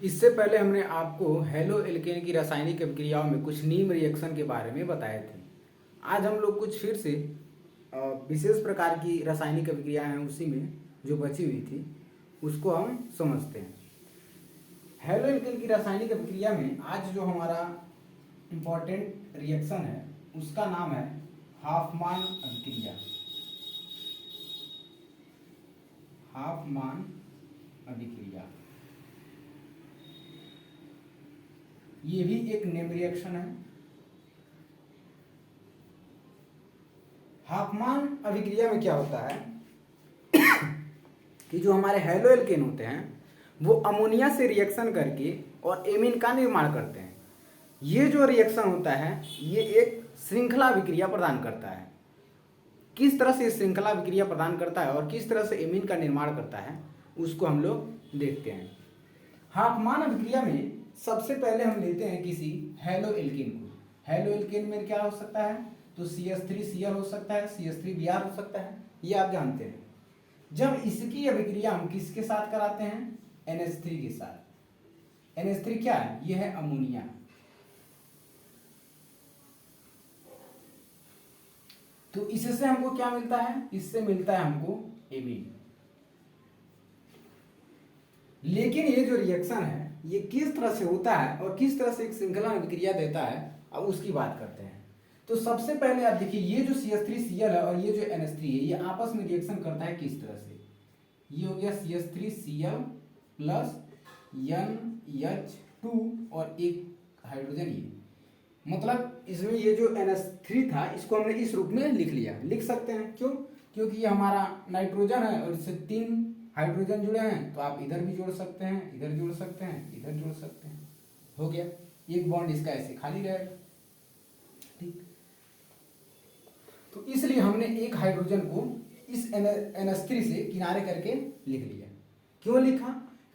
इससे पहले हमने आपको हेलो एल्केन की रासायनिक अभिक्रियाओं में कुछ नीम रिएक्शन के बारे में बताए थे। आज हम लोग कुछ फिर से विशेष प्रकार की रासायनिक अभिक्रिया हैं, उसी में जो बची हुई थी उसको हम समझते हैं। हेलो एल्केन की रासायनिक अभिक्रिया में आज जो हमारा इम्पॉर्टेंट रिएक्शन है उसका नाम है हाफमान अभिक्रिया। हाफमान अभिक्रिया ये भी एक नेम रिएक्शन है। हाफमान अभिक्रिया में क्या होता है कि जो हमारे हेलो एल्केन होते हैं वो अमोनिया से रिएक्शन करके और एमीन का निर्माण करते हैं। ये जो रिएक्शन होता है ये एक श्रृंखला अभिक्रिया प्रदान करता है। किस तरह से श्रृंखला अभिक्रिया प्रदान करता है और किस तरह से एमीन का निर्माण करता है उसको हम लोग देखते हैं। हाफमान अभिक्रिया में सबसे पहले हम लेते हैं किसी हेलो एल्केन को। हेलो एल्केन में क्या हो सकता है तो CH3Cl हो सकता है, CH3Br हो सकता है, ये आप जानते हैं। जब इसकी अभिक्रिया हम किसके साथ कराते हैं NH3 के साथ। NH3 क्या है, ये है अमोनिया। तो इससे हमको क्या मिलता है, इससे मिलता है हमको एमीन। लेकिन ये जो रिएक्शन है ये किस तरह से होता है और किस तरह से एक श्रृंखला अभिक्रिया देता है, अब उसकी बात करते हैं। तो सबसे पहले आप देखिए ये जो CH3Cl है और ये जो NH3 है ये आपस में रिएक्शन करता है किस तरह से। ये हो गया CH3Cl प्लस NH2 और एक हाइड्रोजन ये, मतलब इसमें ये जो NH3 था इसको हमने इस रूप में लिख लिया, लिख सकते हैं। क्यों, क्योंकि ये हमारा नाइट्रोजन है और इससे 3 हाइड्रोजन जुड़े हैं, तो आप इधर भी जोड़ सकते हैं, इधर जोड़ सकते हैं, इधर जोड़ सकते हैं, हो गया। एक बॉन्ड इसका ऐसे खाली रहेगा, ठीक। तो इसलिए हमने एक हाइड्रोजन को इस NH3 से किनारे करके लिख लिया। क्यों लिखा,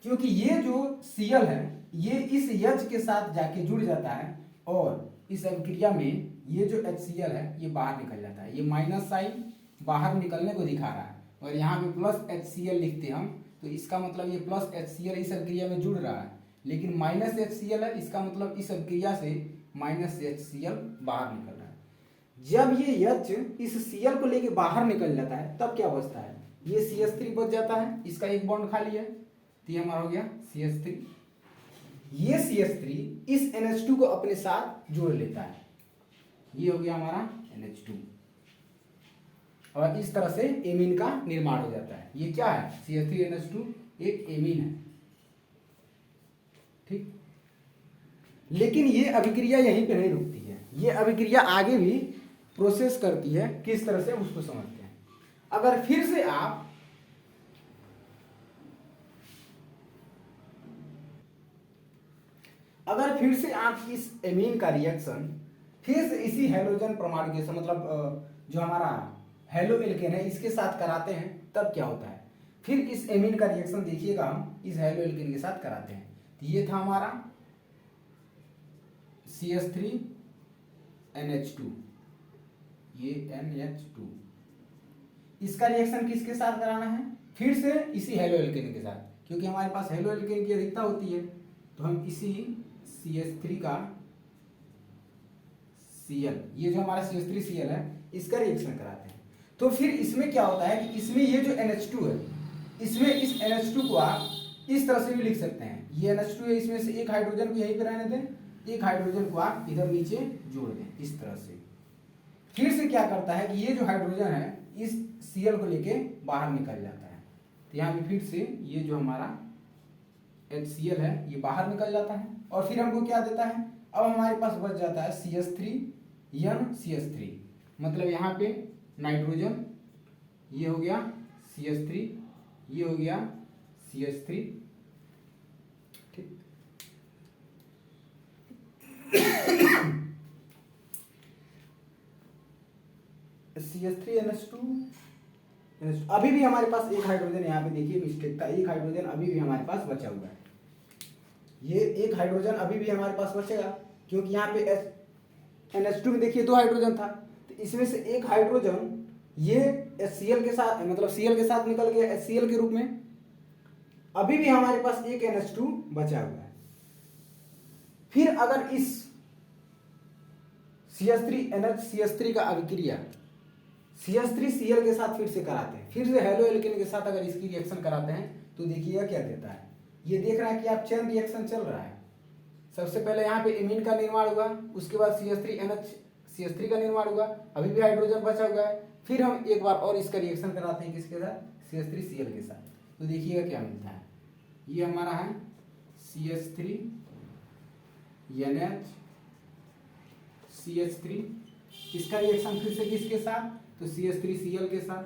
क्योंकि ये जो Cl है ये इस H के साथ जाके जुड़ जाता है और इस अभिक्रिया में ये जो HCl है ये बाहर निकल जाता है। ये माइनस साइन बाहर निकलने को दिखा रहा है और यहाँ पे प्लस HCl लिखते हम, तो इसका मतलब ये प्लस HCl इस अभिक्रिया में जुड़ रहा है, लेकिन माइनस HCl है, इसका मतलब इस अभिक्रिया से माइनस HCl बाहर निकल रहा है। जब ये H इस Cl को लेके बाहर निकल जाता है तब क्या बचता है, ये CH3 बच जाता है, इसका एक बॉन्ड खाली है, तो ये हमारा हो गया CH3। ये CH3 इस NH2 को अपने साथ जोड़ लेता है, ये हो गया हमारा NH2 और इस तरह से एमीन का निर्माण हो जाता है। ये क्या है, CH3NH2 एक एमीन है, ठीक। लेकिन ये अभिक्रिया यहीं पे नहीं रुकती है, ये अभिक्रिया आगे भी प्रोसेस करती है। किस तरह से उसको समझते हैं। अगर फिर से आप इस एमीन का रिएक्शन फिर से इसी हैलोजन परमाणु के साथ, मतलब जो हमारा हेलो एल्केन है इसके साथ कराते हैं, तब क्या होता है, फिर इस एमीन का रिएक्शन देखिएगा हम इस हेलो एल्केन के साथ कराते हैं। तो ये था हमारा CH3NH2, ये NH2, इसका रिएक्शन किसके साथ कराना है, फिर से इसी हेलो एल्केन के साथ, क्योंकि हमारे पास हेलो एल्केन की अधिकता होती है, तो हम इसी CH3 का Cl, ये जो हमारा CH3Cl है इसका रिएक्शन कराते हैं। तो फिर इसमें क्या होता है कि इसमें ये जो NH2 है, इसमें इस NH2 को आप इस तरह से भी लिख सकते हैं। ये NH2 है, इसमें से एक हाइड्रोजन को यहीं पे रहने दें, एक हाइड्रोजन को आप इधर नीचे जोड़ दें इस तरह से। फिर से क्या करता है कि ये जो हाइड्रोजन है इस Cl को लेके बाहर निकल जाता है, तो यहाँ पे फिर से ये जो हमारा HCl है ये बाहर निकल जाता है और फिर हमको क्या देता है, अब हमारे पास बच जाता है CH3NCH3, मतलब यहाँ पे नाइट्रोजन, ये हो गया CH3, ये हो गया CH3, ठीक। CH3NH2 अभी भी हमारे पास एक हाइड्रोजन, यहाँ पे देखिए मिस्टेक था, एक हाइड्रोजन अभी भी हमारे पास बचा हुआ है। ये एक हाइड्रोजन अभी भी हमारे पास बचेगा, क्योंकि यहाँ पे NH2 में देखिए 2 हाइड्रोजन था, तो इसमें से एक हाइड्रोजन ये HCl के साथ, मतलब Cl के साथ निकल गया HCl के रूप में। अभी भी हमारे पास एक NH2 बचा हुआ है, फिर अगर इस CH3NH का अभिक्रिया CH3Cl के साथ फिर से कराते हैं, फिर से हेलो एल्केन के साथ अगर इसकी रिएक्शन कराते हैं तो देखिएगा क्या देता है। ये देख रहा है कि आप चेन रिएक्शन चल रहा है। सबसे पहले यहाँ पे एमीन का निर्माण हुआ, उसके बाद CH3 का निर्माण हुआ, अभी भी हाइड्रोजन बचा हुआ है। फिर हम एक बार और इसका रिएक्शन कराते हैं किसके साथ, CH3Cl के साथ, तो देखिएगा क्या मिलता है। ये हमारा है CH3NH CH3, इसका रिएक्शन फिर से किसके साथ, तो CH3Cl के साथ,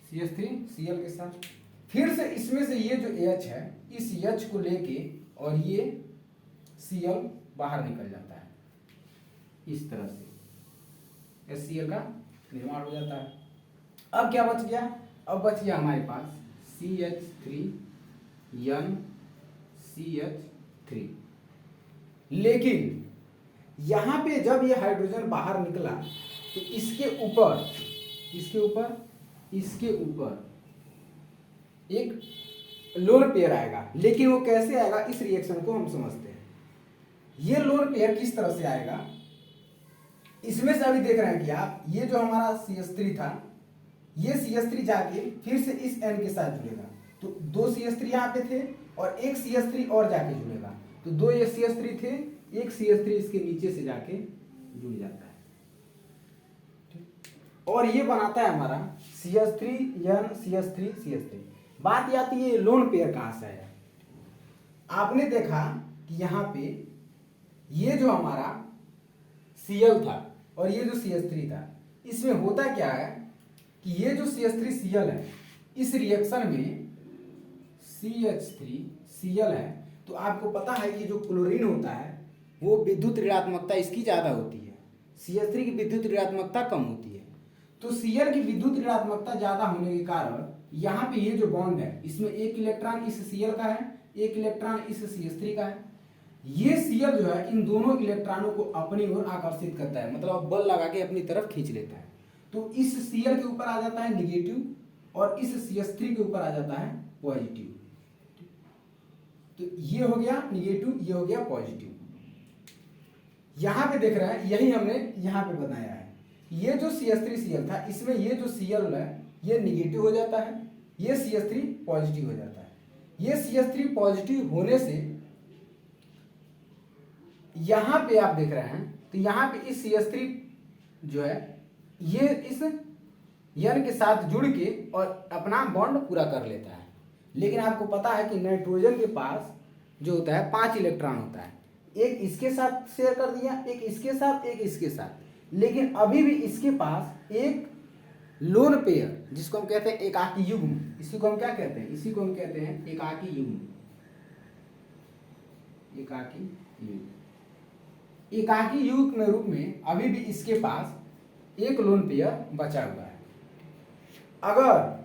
CH3Cl के साथ। फिर से इसमें से ये जो H है, इस H को लेके और ये Cl बाहर निकल जाता है, इस तरह से HCl का निर्माण हो जाता है। अब क्या बच गया, अब बच गया हमारे पास CH3NCH3। लेकिन यहां पे जब ये हाइड्रोजन बाहर निकला तो इसके ऊपर एक लोन पेयर आएगा। लेकिन वो कैसे आएगा, इस रिएक्शन को हम समझते हैं। ये लोन पेयर किस तरह से आएगा, इसमें से अभी देख रहे हैं कि आप, ये जो हमारा CH3 था, ये CH3 जाके फिर से इस N के साथ जुड़ेगा, तो दो CH3 यहाँ पे थे और एक CH3 और जाके जुड़ेगा, तो दो ये CH3 थे, एक CH3 इसके नीचे से जाके जुड़ जाता है और ये बनाता है हमारा CH3NCH3CH3। बात ये आती है लोन पेयर कहाँ से है। आपने देखा कि यहाँ पे ये जो हमारा Cl था और ये जो CH3 था, इसमें होता क्या है कि ये जो CH3Cl है, इस रिएक्शन में CH3Cl है, तो आपको पता है कि जो क्लोरीन होता है वो विद्युत ऋणात्मकता इसकी ज़्यादा होती है, CH3 की विद्युत ऋणात्मकता कम होती है। तो Cl की विद्युत ऋणात्मकता ज़्यादा होने के कारण यहाँ पे ये जो बॉन्ड है, इसमें एक इलेक्ट्रॉन इस Cl का है, एक इलेक्ट्रॉन इस CH3 का है। ये Cl जो है इन दोनों इलेक्ट्रॉनों को अपनी ओर आकर्षित करता है, मतलब बल लगा के अपनी तरफ खींच लेता है। तो इस Cl के ऊपर आ जाता है निगेटिव और इस CH3 के ऊपर आ जाता है पॉजिटिव। तो ये हो गया निगेटिव, ये हो गया पॉजिटिव। यहां पे देख रहे हैं, यही हमने यहां पे बनाया है। ये जो CH3Cl था, इसमें ये जो Cl है ये निगेटिव हो जाता है, ये CH3 पॉजिटिव हो जाता है। ये CH3 पॉजिटिव होने से यहां पे आप देख रहे हैं, तो यहां पे इस CH3 जो है ये इस N के साथ जुड़ के और अपना बॉन्ड पूरा कर लेता है। लेकिन आपको पता है कि नाइट्रोजन के पास जो होता है 5 इलेक्ट्रॉन होता है, एक इसके साथ शेयर कर दिया, एक इसके साथ, एक इसके साथ। लेकिन अभी भी इसके पास एक लोन पेयर, जिसको हम कहते हैं एकाकी युग्म, इसी को हम क्या कहते हैं, इसी को हम कहते हैं एकाकी युग्म। एकाकी युग्म, एकाकी युग्म के रूप में अभी भी इसके पास एक लोन पेयर बचा हुआ है। अगर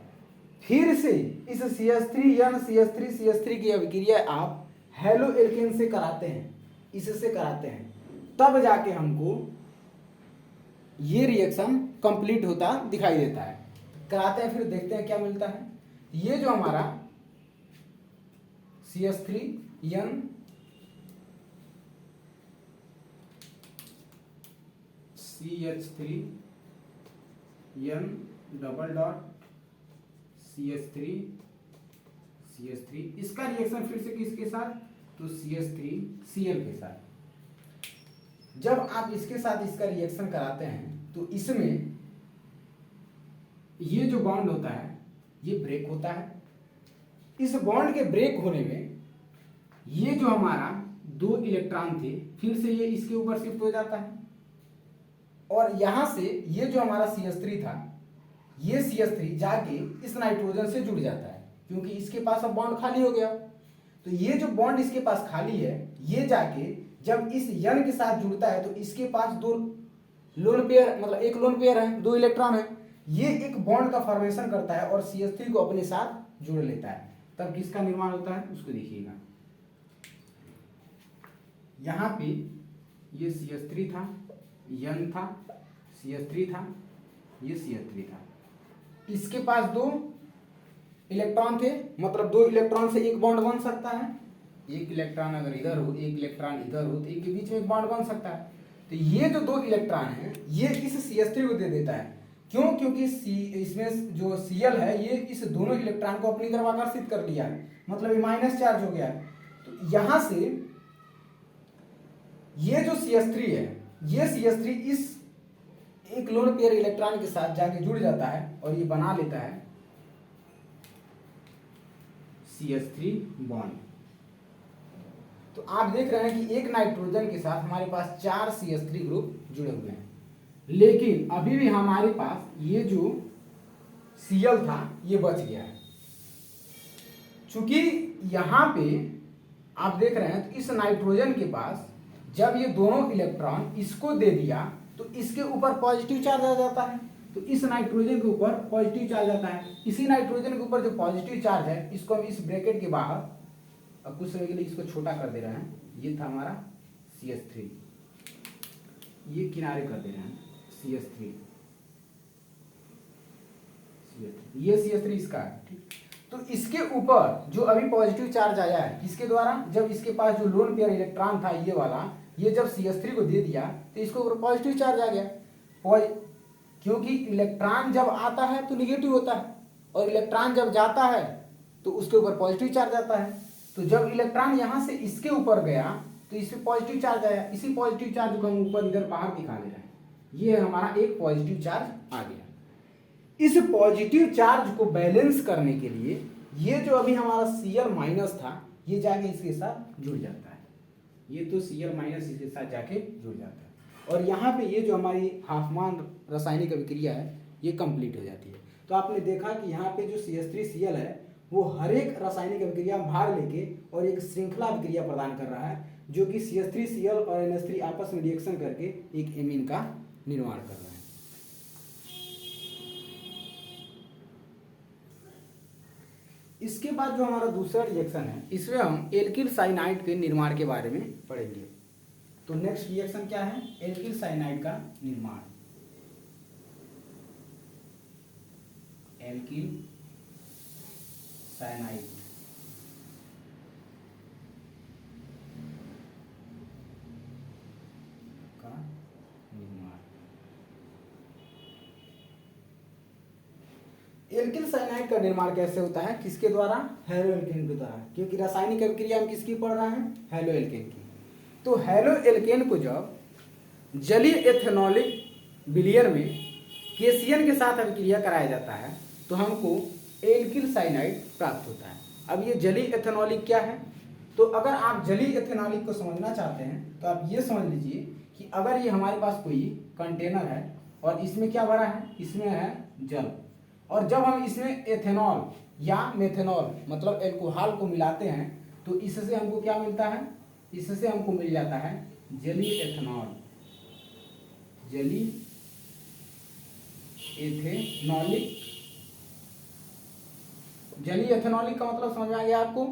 फिर से इस CH3NCH3CH3 की अभिक्रिया आप हेलो एल्केन से कराते हैं, इससे कराते हैं, तब जाके हमको ये रिएक्शन कंप्लीट होता दिखाई देता है। कराते हैं, फिर देखते हैं क्या मिलता है। ये जो हमारा CH3N डबल डॉट CH3 इसका रिएक्शन फिर से किसके साथ, तो CH3Cl के साथ। जब आप इसके साथ इसका रिएक्शन कराते हैं तो इसमें ये जो बॉन्ड होता है ये ब्रेक होता है। इस बॉन्ड के ब्रेक होने में ये जो हमारा 2 इलेक्ट्रॉन थे फिर से ये इसके ऊपर शिफ्ट हो जाता है और यहां से ये जो हमारा CH3 था, ये CH3 जाके इस नाइट्रोजन से जुड़ जाता है, क्योंकि इसके पास अब बॉन्ड खाली हो गया। तो ये जो बॉन्ड इसके पास खाली है, ये जाके जब इस N के साथ जुड़ता है तो इसके पास 2 लोन पेयर, मतलब एक लोन पेयर है, 2 इलेक्ट्रॉन है, ये एक बॉन्ड का फॉर्मेशन करता है और CH3 को अपने साथ जोड़ लेता है। तब किसका निर्माण होता है उसको देखिएगा। यहां पे ये CH3 था, N था, CH3 था, ये CH3 था, इसके पास 2 इलेक्ट्रॉन थे, मतलब 2 इलेक्ट्रॉन से एक बॉन्ड बन सकता है एक इलेक्ट्रॉन अगर इधर हो, एक इलेक्ट्रॉन इधर हो, तो इनके बीच में एक बॉन्ड बन सकता है। तो ये जो दो इलेक्ट्रॉन है ये इस CH3 को दे देता है। क्यों? क्योंकि इसमें जो Cl है ये इस दोनों इलेक्ट्रॉन को अपनी तरफ आकर्षित कर लिया है, मतलब ये माइनस चार्ज हो गया है। तो यहां से ये जो CH3 है, ये CH3 इस एक लोन पेयर इलेक्ट्रॉन के साथ जाके जुड़ जाता है और ये बना लेता है CH3 बॉन्ड। तो आप देख रहे हैं कि एक नाइट्रोजन के साथ हमारे पास 4 CH3 ग्रुप जुड़े हुए हैं, लेकिन अभी भी हमारे पास ये जो Cl था ये बच गया है। चूंकि यहां पे आप देख रहे हैं तो इस नाइट्रोजन के पास जब ये दोनों इलेक्ट्रॉन इसको दे दिया तो इसके ऊपर पॉजिटिव चार्ज आ जाता है, तो इस नाइट्रोजन के ऊपर पॉजिटिव चार्ज आता है। इसी नाइट्रोजन के ऊपर जो पॉजिटिव चार्ज है इसको हम इस ब्रैकेट के बाहर अब कुछ समय के लिए इसको छोटा कर दे रहे हैं। ये था हमारा CH3, ये किनारे कर दे रहे हैं CH3, ये CH3 इसका है, ठीक। तो इसके ऊपर जो अभी पॉजिटिव चार्ज आया है किसके द्वारा, जब इसके पास जो लोन पेयर इलेक्ट्रॉन था ये वाला, ये जब CH3 को दे दिया तो इसके ऊपर पॉजिटिव चार्ज आ गया। क्योंकि इलेक्ट्रॉन जब आता है तो निगेटिव होता है और इलेक्ट्रॉन जब जाता है तो उसके ऊपर पॉजिटिव चार्ज आता है। तो जब इलेक्ट्रॉन यहां से इसके ऊपर गया तो इसमें पॉजिटिव चार्ज आया, इसी पॉजिटिव चार्ज को हम ऊपर इधर बाहर दिखा दे रहे हैं, ये हमारा एक पॉजिटिव चार्ज आ गया। इस पॉजिटिव चार्ज को बैलेंस करने के लिए ये जो अभी हमारा Cl माइनस था ये जाके इसके साथ जुड़ जाता है, ये तो Cl माइनस इसके साथ जाके जुड़ जाता है और यहाँ पे ये जो हमारी हाफमान रासायनिक अभिक्रिया है ये कंप्लीट हो जाती है। तो आपने देखा कि यहाँ पे जो CH3Cl है वो हर एक रासायनिक अभिक्रिया में भाग लेके और एक श्रृंखला अभिक्रिया प्रदान कर रहा है, जो कि CH3Cl और NH3 आपस में रिएक्शन करके एक एमीन का निर्माण कर रहा है। इसके बाद जो हमारा दूसरा रिएक्शन है इसमें हम एल्किल साइनाइड के निर्माण के बारे में पढ़ेंगे। तो नेक्स्ट रिएक्शन क्या है, एल्किल साइनाइड का निर्माण। एल्किल साइनाइड का निर्माण। एल्किल साइनाइड का निर्माण कैसे होता है, किसके द्वारा, हैलो एल्केन के द्वारा, क्योंकि रासायनिक अभिक्रिया हम किसकी पढ़ रहे हैं, हैलो एल्केन की। तो हैलो एल्केन को जब जलीय एथेनॉलिक विलयन में केसीएन के साथ अभिक्रिया कराया जाता है तो हमको एल्किल साइनाइड प्राप्त होता है। अब ये जलीय एथेनॉलिक क्या है, तो अगर आप जलीय एथेनॉलिक को समझना चाहते हैं तो आप ये समझ लीजिए कि अगर ये हमारे पास कोई कंटेनर है और इसमें क्या भरा है, इसमें है जल, और जब हम इसमें एथेनॉल या मेथेनॉल मतलब एल्कोहल को मिलाते हैं तो इससे हमको क्या मिलता है, इससे हमको मिल जाता है जलीय एथेनॉल। जलीय एथेनॉलिक, जलीय एथेनॉलिक का मतलब समझ में आ गया आपको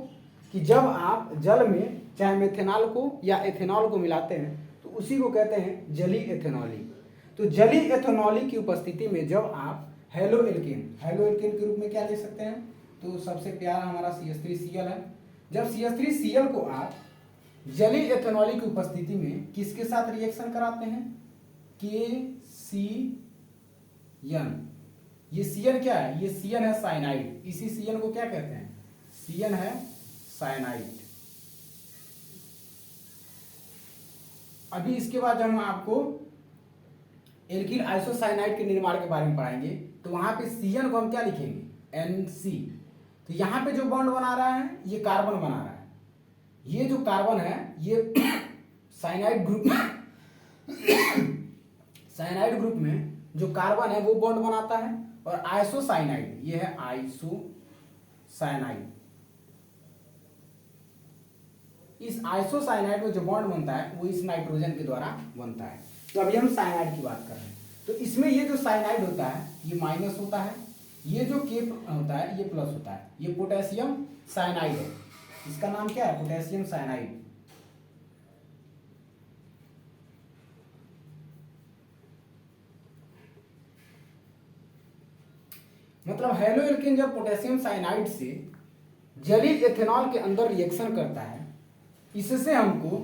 कि जब आप जल में चाहे मेथेनॉल को या एथेनॉल को मिलाते हैं तो उसी को कहते हैं जलीय एथेनॉलिक। तो जलीय एथेनॉलिक की उपस्थिति में जब आप हैलो एल्केन, हैलो एल्केन के रूप में क्या ले सकते हैं, तो सबसे प्यारा हमारा CH3Cl है। जब CH3Cl को आप जलीय एथेनॉलिक की उपस्थिति में किसके साथ रिएक्शन कराते हैं, KCN। ये CN क्या है, ये CN है साइनाइड, इसी CN को क्या कहते हैं, CN है साइनाइड। अभी इसके बाद जब हम आपको एल्किल आइसोसाइनाइड के निर्माण के बारे में पढ़ाएंगे तो वहां पे CN को हम क्या लिखेंगे, NC। तो यहाँ पे जो बॉन्ड बना रहा है ये कार्बन बना रहा है, ये जो कार्बन है ये साइनाइड ग्रुप साइनाइड ग्रुप में जो कार्बन है वो बॉन्ड बनाता है, और आइसोसाइनाइड ये है आइसोसाइनाइड। इस आइसोसाइनाइड में जो बॉन्ड बनता है वो इस नाइट्रोजन के द्वारा बनता है। तो अभी हम साइनाइड की बात कर रहे हैं। तो इसमें ये जो साइनाइड होता है ये माइनस होता है, ये जो K होता है ये प्लस होता है, ये पोटेशियम साइनाइड है। इसका नाम क्या है, पोटेशियम साइनाइड। मतलब हैलो एल्केन जब पोटेशियम साइनाइड से जलीय एथेनॉल के अंदर रिएक्शन करता है इससे हमको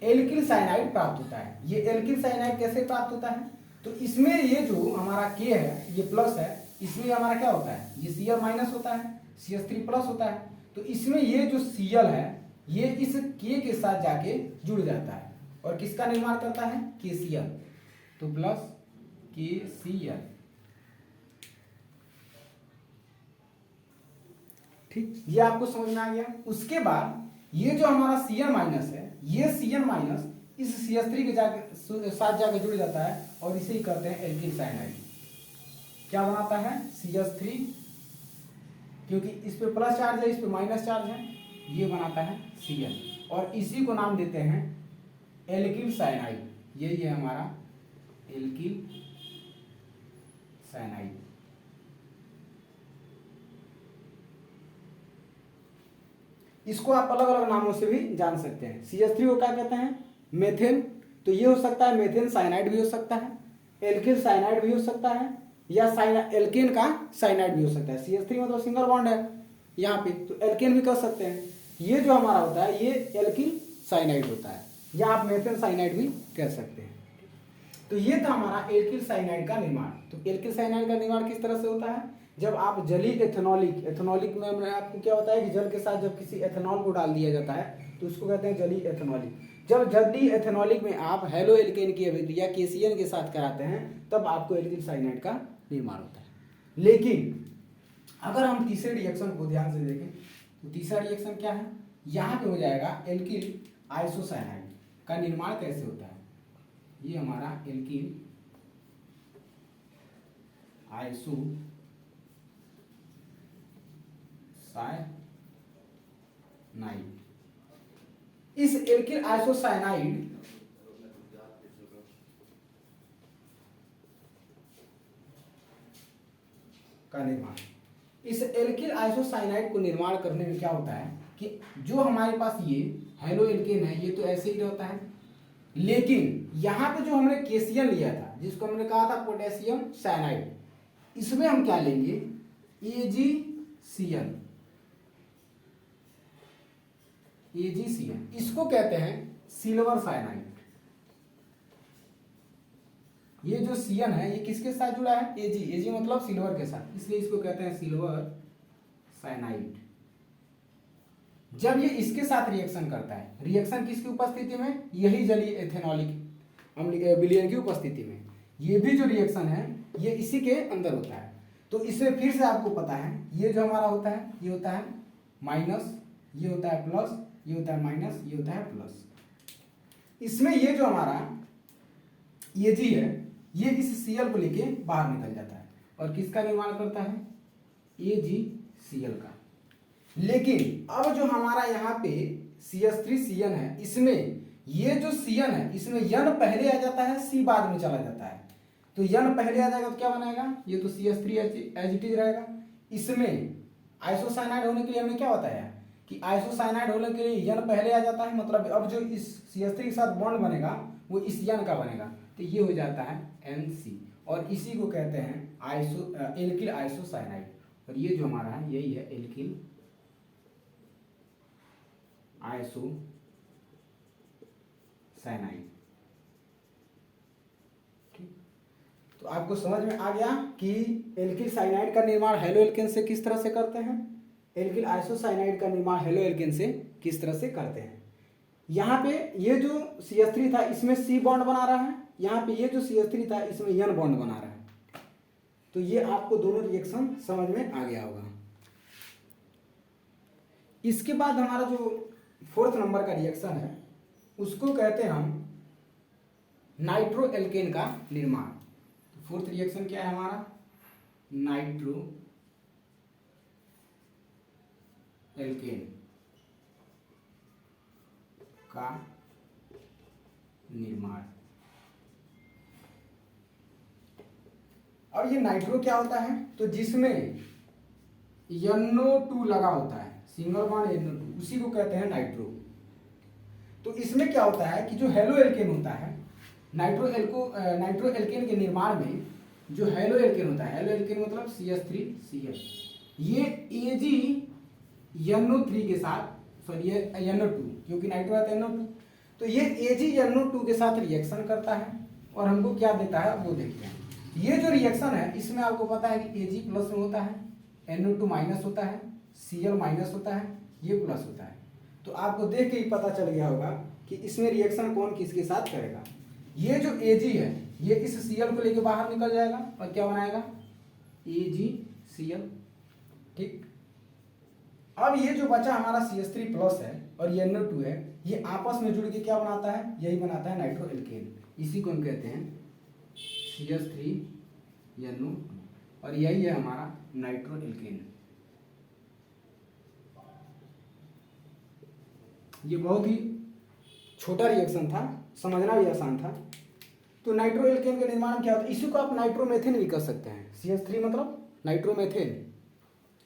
एल्किल साइनाइड प्राप्त होता है। ये एल्किल साइनाइड कैसे प्राप्त होता है? तो इसमें ये जो हमारा K है ये प्लस है, इसमें हमारा क्या होता है, ये Cl माइनस होता है, CH3 प्लस होता है। तो इसमें ये जो Cl है ये इस K के साथ जाके जुड़ जाता है और किसका निर्माण करता है, KCl। तो प्लस KCl, ठीक, ये आपको समझ में आ गया। उसके बाद ये जो हमारा Cl माइनस है, ये Cl माइनस इस CH3 के साथ जाके जुड़ जाता है और इसे ही करते हैं एल्किल साइनाइड। क्या बनाता है, CH3, क्योंकि इस पे प्लस चार्ज है, इस पे माइनस चार्ज है, ये बनाता है Cl और इसी को नाम देते हैं एल्किल साइनाइड। यही है हमारा एल्किल साइनाइड। इसको आप अलग अलग नामों से भी जान सकते हैं। CH3 को क्या कहते हैं, मेथेन, तो ये हो सकता है मेथेन साइनाइड भी हो सकता है, एल्किल साइनाइड भी हो सकता है, या एल्केन का साइनाइड भी हो सकता है। CH3 मतलब सिंगल बॉन्ड है यहाँ पे, तो एल्केन भी कह सकते हैं। ये जो हमारा होता है ये एल्किल साइनाइड होता है, या आप मेथेन साइनाइड भी कह सकते हैं। तो ये था हमारा एल्किल साइनाइड का निर्माण। तो एल्किल साइनाइड का निर्माण किस तरह से होता है, जब आप जलीय एथेनॉलिक में आपको क्या होता है कि जल के साथ जब किसी एथेनॉल को डाल दिया जाता है तो उसको कहते हैं जलीय एथेनॉलिक। जब जलीय एथेनॉलिक में आप हेलो एल्केन की अभिक्रिया KCl के साथ कराते हैं तब आपको एल्किल साइनाइड का निर्माण होता है। लेकिन अगर हम तीसरे रिएक्शन को ध्यान से देखें तो तीसरा रिएक्शन क्या है, यहाँ पे हो जाएगा एल्किल आइसोसाइनाइड का निर्माण कैसे होता है। ये हमारा एल्किल आइसोसाइनाइड, इस एल्किल आइसोसाइनाइड का निर्माण, इस एल्किल आइसोसाइनाइड को निर्माण करने में क्या होता है कि जो हमारे पास ये हेलो एल्केन है ये तो ऐसे ही रहता है, लेकिन यहाँ पे जो हमने KCl लिया था जिसको हमने कहा था पोटेशियम साइनाइड, इसमें हम क्या लेंगे, AgCl, इसको कहते हैं सिल्वर साइनाइड। ये जो Cn है ये किसके साथ जुड़ा है, Ag मतलब सिल्वर के साथ, इसलिए इसको कहते हैं सिल्वर साइनाइड। जब ये इसके साथ रिएक्शन करता है, रिएक्शन किसकी उपस्थिति में, यही जलीय एथेनॉलिक विलयन की उपस्थिति में, ये भी जो रिएक्शन है ये इसी के अंदर होता है। तो इसमें फिर से आपको पता है ये जो हमारा होता है ये होता है माइनस, ये होता है प्लस, ये होता है माइनस, ये होता है प्लस। इसमें ये जो हमारा Ag है ये इस Cl को लेके बाहर निकल जाता है और किसका निर्माण करता है, AgCl का। लेकिन अब जो हमारा यहाँ पे CH3Cn है, इसमें ये जो Cn है इसमें N पहले आ जाता है, C बाद में चला जाता है। तो N पहले आ जाएगा तो क्या बनेगा, ये तो CH3 एज इट इज रहेगा। इसमें आइसोसाइनाइड होने के लिए हमें क्या बताया कि आइसोसाइनाइड होने के लिए N पहले आ जाता है, मतलब अब जो इस CH3 के साथ बॉन्ड बनेगा वो इस N का बनेगा, तो ये हो जाता है NC और इसी को कहते हैं एल्किल आइसोसाइनाइड। और ये जो हमारा है यही है एल्किल आइसोसाइनाइड। ठीक, तो आपको समझ में आ गया कि एल्किल साइनाइड का निर्माण हेलो एल्केन से किस तरह से करते हैं, एल्किल आइसोसाइनाइड का निर्माण हेलो एल्केन से किस तरह से करते हैं। यहाँ पे ये जो CH3 था इसमें C बॉन्ड बना रहा है, यहाँ पे ये जो CH3 था इसमें N बॉन्ड बना रहा है। तो ये आपको दोनों रिएक्शन समझ में आ गया होगा। इसके बाद हमारा जो 4th नंबर का रिएक्शन है उसको कहते हैं हम नाइट्रो एल्केन का निर्माण। तो 4th रिएक्शन क्या है हमारा, नाइट्रो एल्केन का निर्माण। अब ये नाइट्रो क्या होता है, तो जिसमें NO2 लगा होता है, सिंगल बॉन्ड NO2, उसी को कहते हैं नाइट्रो। तो इसमें क्या होता है कि जो हेलो एल्केन होता है, नाइट्रो एल्केन के निर्माण में जो हेलो एल्केन होता है, हेलो एल्केन मतलब CH3Cl, ये AgNO3 के साथ सॉरी ये NO2, क्योंकि नाइट्रो आता है NO2, तो ये AgNO2 के साथ रिएक्शन करता है और हमको क्या देता है वो देखिए। ये जो रिएक्शन है इसमें आपको पता है कि Ag प्लस में होता है, NO2 माइनस होता है, Cl माइनस होता है, ये प्लस होता है। तो आपको देख के ही पता चल गया होगा कि इसमें रिएक्शन कौन किसके साथ करेगा। ये जो Ag है ये इस Cl को लेके बाहर निकल जाएगा और क्या बनाएगा, AgCl। ठीक, अब ये जो बचा हमारा CH3 प्लस है और ये NO2 है, ये आपस में जुड़ के क्या बनाता है, यही बनाता है नाइट्रो एल्केन। इसी को हम कहते हैं CH3NO और यही है हमारा नाइट्रो एल्केन। ये बहुत ही छोटा रिएक्शन था, समझना भी आसान था। तो नाइट्रो एल्केन का निर्माण क्या होता है, इसी को आप नाइट्रोमेथेन भी कर सकते हैं। CH3 मतलब नाइट्रोमेथेन,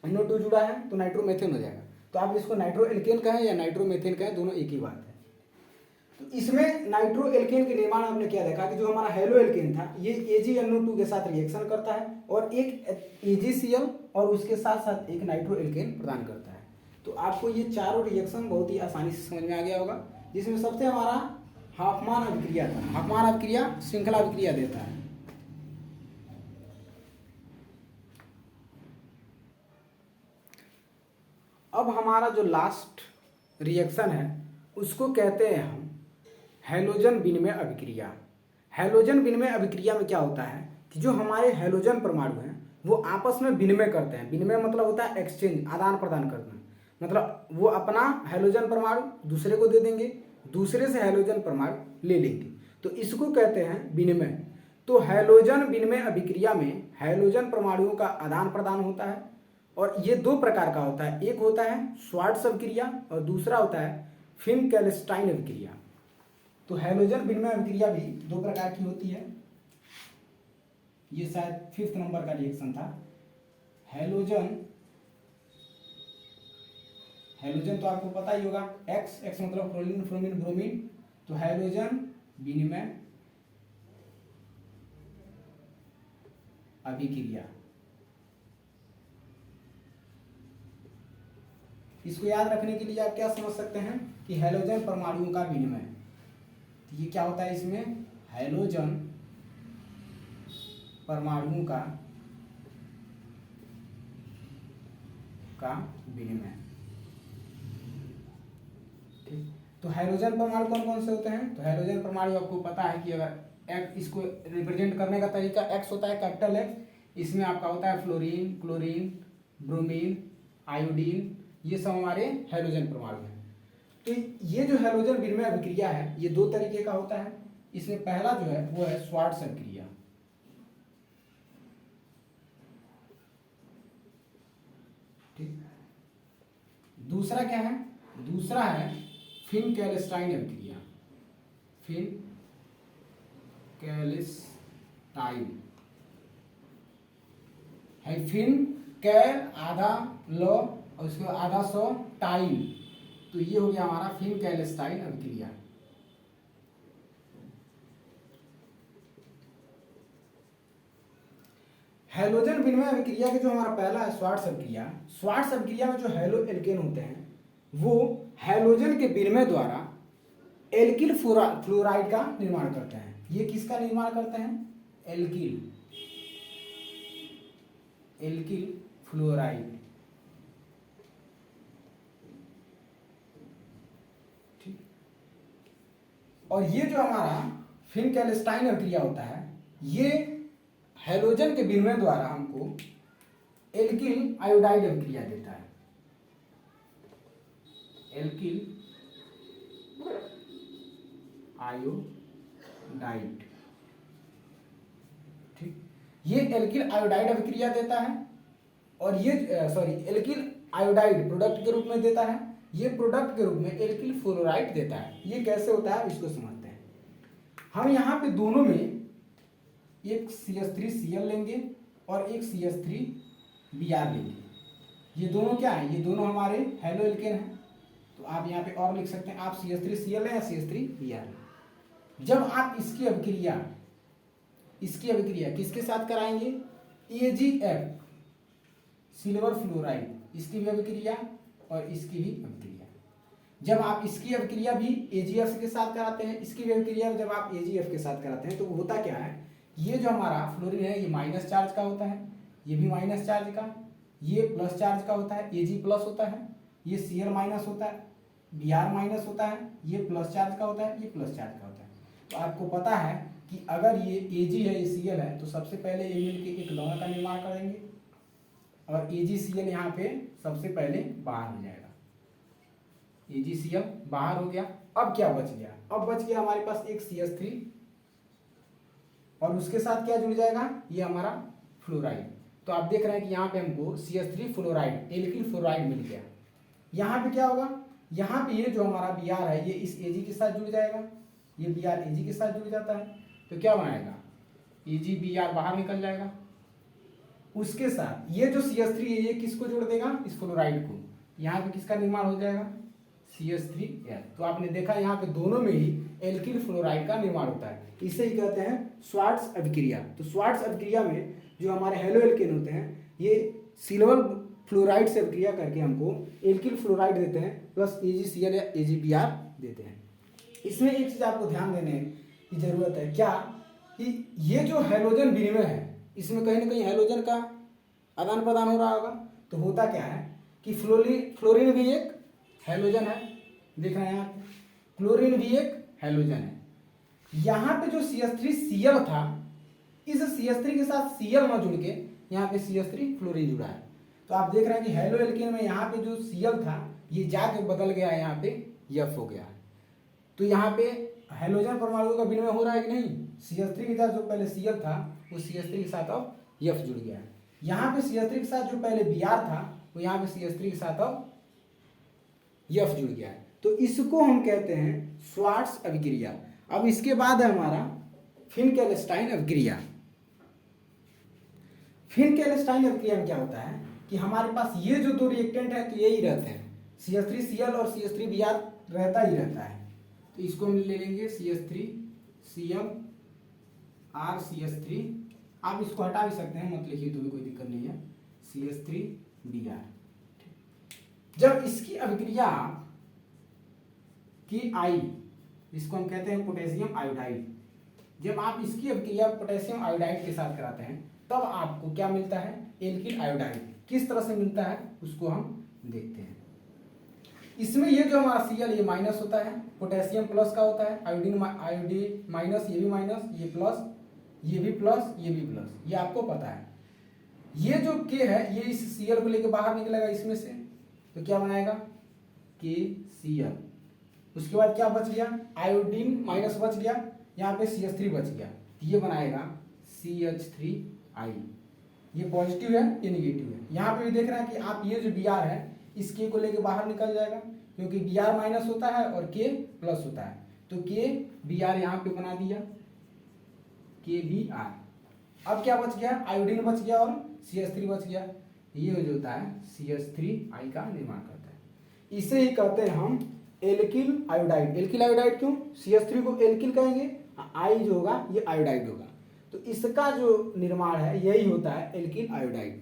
NO2 जुड़ा है तो नाइट्रोमेथेन हो जाएगा। तो आप इसको नाइट्रो एल्केन कहें या नाइट्रोमेथेन कहें, दोनों एक ही बात है। तो इसमें नाइट्रो एल्केन के निर्माण आपने क्या देखा कि जो हमारा हेलो एल्केन था ये AgNO2 के साथ रिएक्शन करता है और एक AgCl और उसके साथ साथ एक नाइट्रो एल्केन प्रदान करता है। तो आपको ये चारों रिएक्शन बहुत ही आसानी से समझ में आ गया होगा, जिसमें सबसे हमारा हाफमान अभिक्रिया था। हाफमान अभिक्रिया श्रृंखला अभिक्रिया देता है। अब हमारा जो लास्ट रिएक्शन है उसको कहते हैं हम हैलोजन विनिमय अभिक्रिया। हैलोजन विनिमय अभिक्रिया में क्या होता है कि जो हमारे हैलोजन परमाणु हैं वो आपस में विनिमय करते हैं। विनिमय मतलब होता है एक्सचेंज, आदान प्रदान करना। मतलब वो अपना हैलोजन परमाणु दूसरे को दे देंगे, दूसरे से हैलोजन परमाणु ले लेंगे, तो इसको कहते हैं विनिमय। तो हैलोजन विनिमय अभिक्रिया में हैलोजन परमाणुओं का आदान प्रदान होता है और ये दो प्रकार का होता है। एक होता है श्वार्ट्ज अभिक्रिया और दूसरा होता है फिन-कैल्स्टाइन अभिक्रिया। तो हैलोजन विनिमय अभिक्रिया भी दो प्रकार की होती है। ये शायद 5th नंबर का रिएक्शन था। हैलोजन तो आपको पता ही होगा, X मतलब फ्लोरीन, फ्रोमीन, ब्रोमीन। तो हैलोजन विनिमय अभिक्रिया, इसको याद रखने के लिए आप क्या समझ सकते हैं कि हैलोजन परमाणुओं का विनिमय। तो ये क्या होता है, इसमें हैलोजन परमाणुओं का विनिमय। ठीक, तो हैलोजन परमाणु कौन कौन से होते हैं, तो हैलोजन परमाणु आपको पता है कि अगर इसको रिप्रेजेंट करने का तरीका X होता है, कैपिटल X। इसमें आपका होता है फ्लोरीन, क्लोरीन, ब्रोमीन, आयोडीन, ये सब हमारे हैलोजन परमाणु हैं। तो ये जो हैलोजन विनिमय अभिक्रिया है ये दो तरीके का होता है। इसमें पहला जो है वो है श्वार्ट्ज अभिक्रिया। ठीक, दूसरा क्या है, दूसरा है फिन-कैल्स्टाइन अभिक्रिया। फिन-कैल्स्टाइन है, फिन कैल आधा ल और उसके बाद आधा सौ टाइन, तो ये हो गया हमारा फिन-कैल्स्टाइन अभिक्रिया। हैलोजन विनिमय अभिक्रिया के जो हमारा पहला है श्वार्ट्ज अभिक्रिया। श्वार्ट्ज अभिक्रिया में जो हैलो एल्केन होते हैं वो हैलोजन के विनिमय द्वारा एल्किल फ्लोराइड का निर्माण करते हैं। ये किसका निर्माण करते हैं, एल्किल फ्लोराइड। ठीक, और ये जो हमारा फिन-कैल्स्टाइन अभिक्रिया होता है ये हैलोजन के विनिमय द्वारा हमको एल्किल आयोडाइड अभिक्रिया देता है। Alkyl iodide. ठीक, ये एल्किल आयोडाइड अभिक्रिया देता है और ये एल्किल आयोडाइड प्रोडक्ट के रूप में देता है। ये प्रोडक्ट के रूप में एल्किल फ्लोराइड देता है। ये कैसे होता है इसको समझते हैं। हम यहाँ पे दोनों में एक CH3Cl लेंगे और एक CH3Br लेंगे। ये दोनों क्या है, ये दोनों हमारे हैलो एल्केन हैं। तो आप यहाँ पे और लिख सकते हैं, आप CH3Cl लें या CH3Br लें। जब आप इसकी अभिक्रिया किसके साथ कराएंगे, AgF सिल्वर फ्लोराइड, इसकी भी अभिक्रिया और इसकी भी अभिक्रिया। जब आप इसकी अभिक्रिया भी AgF के साथ कराते हैं, इसकी भी अभिक्रिया जब आप AgF के साथ कराते हैं तो होता क्या है, ये जो हमारा फ्लोरीन है ये माइनस चार्ज का होता है, ये भी माइनस चार्ज का, ये प्लस चार्ज का होता है, Ag प्लस होता है, ये Cl माइनस होता है, Br माइनस होता है, ये प्लस चार्ज का होता है, ये प्लस चार्ज का होता है। तो आपको पता है कि अगर ये Ag है, ये Cl है, तो सबसे पहले ये मिलकर एक लौह का निर्माण करेंगे और AgCl यहाँ पे सबसे पहले बाहर हो जाएगा। AgCl बाहर हो गया। अब क्या बच गया, अब बच गया हमारे पास एक CH3 और उसके साथ क्या जुड़ जाएगा, ये हमारा फ्लोराइड। तो आप देख रहे हैं कि यहाँ पे हमको CH3 फ्लोराइड, एल्किल फ्लोराइड मिल गया। यहाँ पे क्या होगा, यहाँ पे ये जो हमारा Br है ये इस Ag के साथ जुड़ जाएगा, ये Br Ag के साथ जुड़ जाता है तो क्या बनाएगा, AgBr बाहर निकल जाएगा। उसके साथ ये जो CH3 है ये किसको जोड़ देगा, इस फ्लोराइड को। यहाँ पे किसका निर्माण हो जाएगा, CH3L। तो आपने देखा यहाँ पे दोनों में ही एल्किल फ्लोराइड का निर्माण होता है। इसे ही कहते हैं श्वार्ट्ज अभिक्रिया। तो श्वार्ट्ज अभिक्रिया में जो हमारे हेलो एल्केन होते हैं ये सिल्वर फ्लोराइड से अभिक्रिया करके हमको एल्किल फ्लोराइड देते हैं प्लस AgCl या AgBr देते हैं। इसमें एक चीज आपको ध्यान देने की जरूरत है, क्या कि ये जो हैलोजन विनिमय है इसमें कहीं ना कहीं हैलोजन का आदान प्रदान हो रहा होगा। तो होता क्या है कि फ्लोरीन भी एक हैलोजन है, देख रहे हैं यहाँ क्लोरीन भी एक हैलोजन है। यहाँ पे जो CH3Cl था, इस CH3 के साथ Cl न जुड़ के यहाँ पे CH3 फ्लोरीन जुड़ा है। तो आप देख रहे हैं कि हेलो एल्केन में यहाँ पे जो Cl था ये जाके बदल गया है, यहाँ पे F हो गया है। तो यहाँ पे हैलोजन परमाणु का विनिमय हो रहा है कि नहीं, CH3 के साथ जो पहले Cl था वो CH3 के साथ अब F जुड़ गया है। यहाँ पे CH3 के साथ जो पहले Br था वो यहाँ पे CH3 के साथ अब F जुड़ गया है। तो इसको हम कहते हैं श्वार्ट्ज अभिक्रिया। अब इसके बाद है हमारा फिनकेलस्टाइन अभिक्रिया। फिनकेलस्टाइन अभिक्रिया में क्या होता है कि हमारे पास ये जो दो रिएक्टेंट है तो यही रहते हैं, CH3Cl और CH3Br रहता ही रहता है। तो इसको हम ले लेंगे CH3Cl R CH3, आप इसको हटा भी सकते हैं, मत लिखिए तो भी कोई दिक्कत नहीं है, CH3Br। जब इसकी अभिक्रिया की आई, जिसको हम कहते हैं पोटेशियम आयोडाइड, जब आप इसकी अभिक्रिया पोटेशियम आयोडाइड के साथ कराते हैं तब आपको क्या मिलता है, एल्किल आयोडाइड। किस तरह से मिलता है उसको हम देखते हैं। इसमें ये जो हमारा Cl ये माइनस होता है, पोटेशियम प्लस का होता है, आयोडीन माइनस, ये भी माइनस, ये प्लस, ये भी प्लस, ये भी प्लस, ये आपको पता है। ये जो K है ये इस Cl को लेकर बाहर निकलेगा इसमें से, तो क्या बनाएगा KCl। उसके बाद क्या बच गया, आयोडीन माइनस बच गया, यहाँ पे CH3 बच गया, तो ये बनाएगा CH3I। ये पॉजिटिव है, ये निगेटिव है। यहाँ पे भी देख रहे हैं कि आप ये जो Br है इस K को लेके बाहर निकल जाएगा, क्योंकि Br माइनस होता है और K प्लस होता है। तो KBr यहाँ पे बना दिया, KBr। अब क्या बच गया, आयोडीन बच गया और CH3 बच गया। ये जो होता है CH3I का निर्माण करता है। इसे ही कहते हैं हम एल्किल आयोडाइड। एल्किल आयोडाइड क्यों, CH3 को एल्किल कहेंगे, I जो होगा ये आयोडाइड होगा। तो इसका जो निर्माण है यही होता है एल्किल आयोडाइड।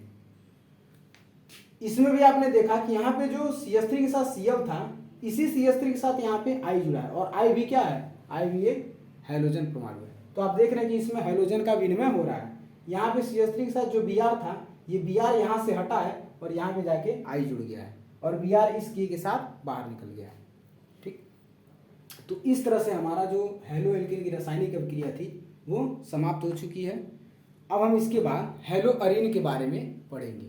इसमें भी आपने देखा कि यहाँ पे जो CH3 के साथ Cl था, इसी CH3 के साथ यहाँ पे I जुड़ा है, और I भी क्या है, I भी एक हैलोजन परमाणु है। तो आप देख रहे हैं कि इसमें हैलोजन का विनिमय हो रहा है। यहाँ पे CH3 के साथ जो Br था, ये Br यहाँ से हटा है और यहाँ पे जाके I जुड़ गया है, और Br इस K के साथ बाहर निकल गया है। ठीक, तो इस तरह से हमारा जो हेलो एल्केन की रासायनिक अभिक्रिया थी वो समाप्त हो चुकी है। अब हम इसके बाद हेलो अरीन के बारे में पढ़ेंगे।